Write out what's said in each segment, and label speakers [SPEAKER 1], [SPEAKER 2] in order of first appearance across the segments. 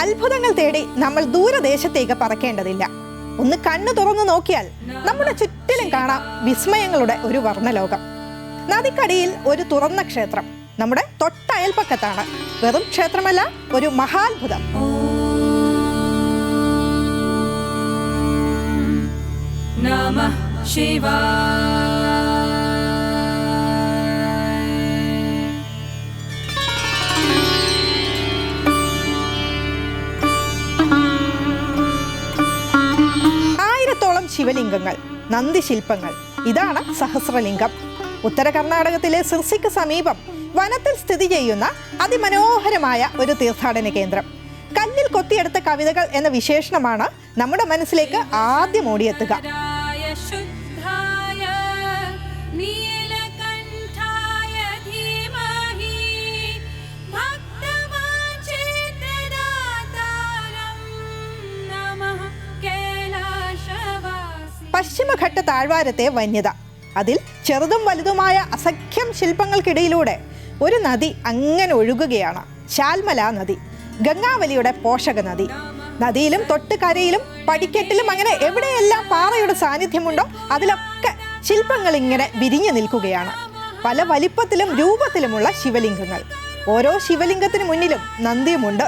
[SPEAKER 1] അത്ഭുതങ്ങൾ തേടി നമ്മൾ ദൂരദേശത്തേക്ക് പറക്കേണ്ടതില്ല. ഒന്ന് കണ്ണു തുറന്നു നോക്കിയാൽ നമ്മുടെ ചുറ്റിലും കാണാം വിസ്മയങ്ങളുടെ ഒരു വർണ്ണലോകം. നദിക്കടിയിൽ ഒരു തുറന്ന ക്ഷേത്രം നമ്മുടെ തൊട്ടയൽപ്പക്കത്താണ്. വെറും ക്ഷേത്രമല്ല, ഒരു മഹാത്ഭുതം.
[SPEAKER 2] നമഃ ശിവായ.
[SPEAKER 1] ശിവലിംഗങ്ങൾ, നന്ദിശില്പങ്ങൾ. ഇതാണ് സഹസ്രലിംഗം. ഉത്തര കർണാടകത്തിലെ സിർസിക്ക് സമീപം വനത്തിൽ സ്ഥിതി ചെയ്യുന്ന അതിമനോഹരമായ ഒരു തീർത്ഥാടന കേന്ദ്രം. കല്ലിൽ കൊത്തിയെടുത്ത കവിതകൾ എന്ന വിശേഷണമാണ് നമ്മുടെ മനസ്സിലേക്ക് ആദ്യം ഓടിയെത്തുക. പശ്ചിമഘട്ട താഴ്വാരത്തെ വന്യത, അതിൽ ചെറുതും വലുതുമായ അസംഖ്യം ശില്പങ്ങൾക്കിടയിലൂടെ ഒരു നദി അങ്ങനെ ഒഴുകുകയാണ്. ശാൽമല നദി, ഗംഗാവലിയുടെ പോഷക നദി. നദിയിലും തൊട്ടുകരയിലും പടിക്കെട്ടിലും അങ്ങനെ എവിടെയെല്ലാം പാറയുടെ സാന്നിധ്യമുണ്ടോ അതിലൊക്കെ ശില്പങ്ങൾ ഇങ്ങനെ വിരിഞ്ഞു നിൽക്കുകയാണ്. പല വലിപ്പത്തിലും രൂപത്തിലുമുള്ള ശിവലിംഗങ്ങൾ. ഓരോ ശിവലിംഗത്തിന് മുന്നിലും നന്ദിയുമുണ്ട്.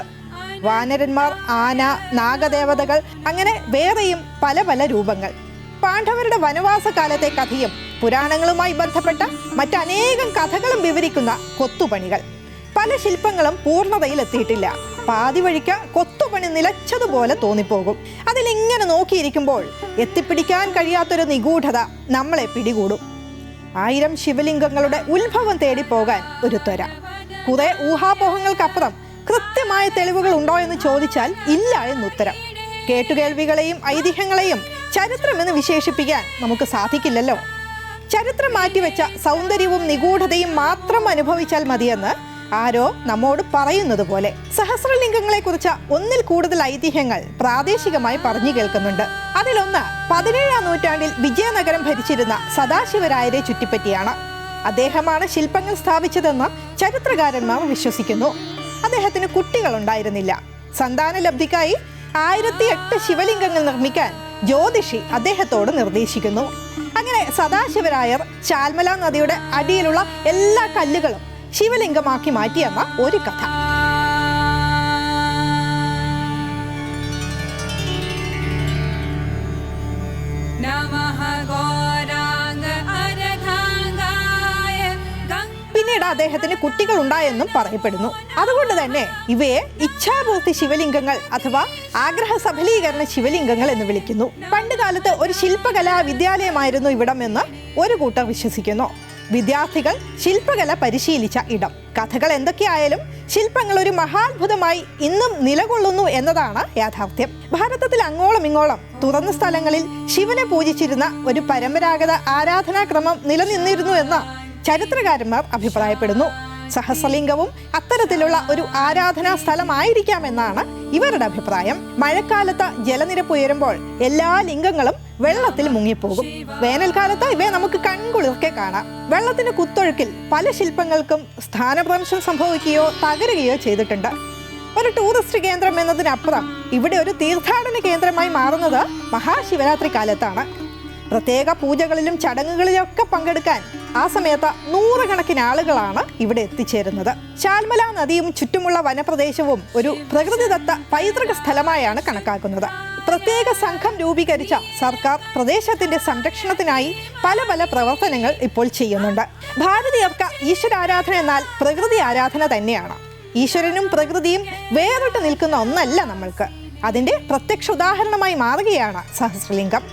[SPEAKER 1] വാനരന്മാർ, ആന, നാഗദേവതകൾ, അങ്ങനെ വേറെയും പല പല രൂപങ്ങൾ. പാണ്ഡവരുടെ വനവാസ കാലത്തെ കഥയും പുരാണങ്ങളുമായി ബന്ധപ്പെട്ട മറ്റനേകം കഥകളും വിവരിക്കുന്ന കൊത്തുപണികൾ. പല ശില്പങ്ങളും പൂർണ്ണതയിലെത്തിയിട്ടില്ല. പാതി വഴിക്ക് കൊത്തുപണി നിലച്ചതുപോലെ തോന്നിപ്പോകും. അതിലിങ്ങനെ നോക്കിയിരിക്കുമ്പോൾ എത്തിപ്പിടിക്കാൻ കഴിയാത്തൊരു നിഗൂഢത നമ്മളെ പിടികൂടും. 1000 ശിവലിംഗങ്ങളുടെ ഉത്ഭവം തേടി പോകാൻ ഒരു ത്വര. കുറെ ഊഹാപോഹങ്ങൾക്കപ്പുറം കൃത്യമായ തെളിവുകൾ ഉണ്ടോ എന്ന് ചോദിച്ചാൽ ഇല്ല എന്നുത്തരം. കേട്ടുകേൾവികളെയും ഐതിഹ്യങ്ങളെയും ചരിത്രമെന്ന് വിശേഷിപ്പിക്കാൻ നമുക്ക് സാധിക്കില്ലല്ലോ. ചരിത്രം മാറ്റിവെച്ച സൗന്ദര്യവും നിഗൂഢതയും മാത്രം അനുഭവിച്ചാൽ മതിയെന്ന് ആരോ നമ്മോട് പറയുന്നത് പോലെ സഹസ്രലിംഗങ്ങളെ കുറിച്ച് ഒന്നിൽ കൂടുതൽ ഐതിഹ്യങ്ങൾ പ്രാദേശികമായി പറഞ്ഞു കേൾക്കുന്നുണ്ട്. അതിലൊന്ന് 17ാം നൂറ്റാണ്ടിൽ വിജയനഗരം ഭരിച്ചിരുന്ന സദാശിവരായരെ ചുറ്റിപ്പറ്റിയാണ്. അദ്ദേഹമാണ് ശില്പങ്ങൾ സ്ഥാപിച്ചതെന്ന് ചരിത്രകാരന്മാർ വിശ്വസിക്കുന്നു. അദ്ദേഹത്തിന് കുട്ടികളുണ്ടായിരുന്നില്ല. സന്താന ലബ്ധിക്കായി 1008 ശിവലിംഗങ്ങൾ നിർമ്മിക്കാൻ ജ്യോതിഷി അദ്ദേഹത്തോട് നിർദ്ദേശിക്കുന്നു. അങ്ങനെ സദാശിവരായർ ശാൽമല നദിയുടെ അടിയിലുള്ള എല്ലാ കല്ലുകളും ശിവലിംഗമാക്കി മാറ്റിയെന്ന ഒരു കഥ. പിന്നീട് അദ്ദേഹത്തിന് കുട്ടികൾ ഉണ്ടായെന്നും പറയപ്പെടുന്നു. അതുകൊണ്ട് തന്നെ ഇവയെ ഇച്ഛാപൂർത്തി ശിവലിംഗങ്ങൾ അഥവാ ആഗ്രഹ സഫലീകരണ ശിവലിംഗങ്ങൾ എന്ന് വിളിക്കുന്നു. പണ്ട് കാലത്ത് ഒരു ശില്പകലാ വിദ്യാലയമായിരുന്നു ഇവിടം എന്ന് ഒരു കൂട്ടർ വിശ്വസിക്കുന്നു. വിദ്യാർത്ഥികൾ ശില്പകല പരിശീലിച്ച ഇടം. കഥകൾ എന്തൊക്കെയായാലും ശില്പങ്ങൾ ഒരു മഹാത്ഭുതമായി ഇന്നും നിലകൊള്ളുന്നു എന്നതാണ് യാഥാർത്ഥ്യം. ഭാരതത്തിൽ അങ്ങോളം ഇങ്ങോളം തുറന്ന സ്ഥലങ്ങളിൽ ശിവനെ പൂജിച്ചിരുന്ന ഒരു പരമ്പരാഗത ആരാധനാക്രമം നിലനിന്നിരുന്നു എന്ന് ചരിത്രകാരന്മാർ അഭിപ്രായപ്പെടുന്നു. സഹസ്രലിംഗവും അത്തരത്തിലുള്ള ഒരു ആരാധനാ സ്ഥലമായിരിക്കാമെന്നാണ് ഇവരുടെ അഭിപ്രായം. മഴക്കാലത്ത് ജലനിരപ്പ് ഉയരുമ്പോൾ എല്ലാ ലിംഗങ്ങളും വെള്ളത്തിൽ മുങ്ങിപ്പോകും. വേനൽക്കാലത്ത് ഇവയെ നമുക്ക് കൺകുളിർക്കെ കാണാം. വെള്ളത്തിന്റെ കുത്തൊഴുക്കിൽ പല ശില്പങ്ങൾക്കും സ്ഥാനഭ്രംശം സംഭവിക്കുകയോ തകരുകയോ ചെയ്തിട്ടുണ്ട്. ഒരു ടൂറിസ്റ്റ് കേന്ദ്രം എന്നതിനപ്പുറം ഇവിടെ ഒരു തീർത്ഥാടന കേന്ദ്രമായി മാറുന്നത് മഹാശിവരാത്രി കാലത്താണ്. പ്രത്യേക പൂജകളിലും ചടങ്ങുകളിലൊക്കെ പങ്കെടുക്കാൻ ആ സമയത്ത് നൂറുകണക്കിന് ആളുകളാണ് ഇവിടെ എത്തിച്ചേരുന്നത്. ശാൽമല നദിയും ചുറ്റുമുള്ള വനപ്രദേശവും ഒരു പ്രകൃതിദത്ത പൈതൃക സ്ഥലമായാണ് കണക്കാക്കുന്നത്. പ്രത്യേക സംഘം രൂപീകരിച്ച സർക്കാർ പ്രദേശത്തിന്റെ സംരക്ഷണത്തിനായി പല പല പ്രവർത്തനങ്ങൾ ഇപ്പോൾ ചെയ്യുന്നുണ്ട്. ഭാരതീയർക്ക് ഈശ്വരാരാധന എന്നാൽ പ്രകൃതി ആരാധന തന്നെയാണ്. ഈശ്വരനും പ്രകൃതിയും വേറിട്ട് നിൽക്കുന്ന ഒന്നല്ല നമ്മൾക്ക്. അതിന്റെ പ്രത്യക്ഷ ഉദാഹരണമായി മാറുകയാണ് സഹസ്രലിംഗം.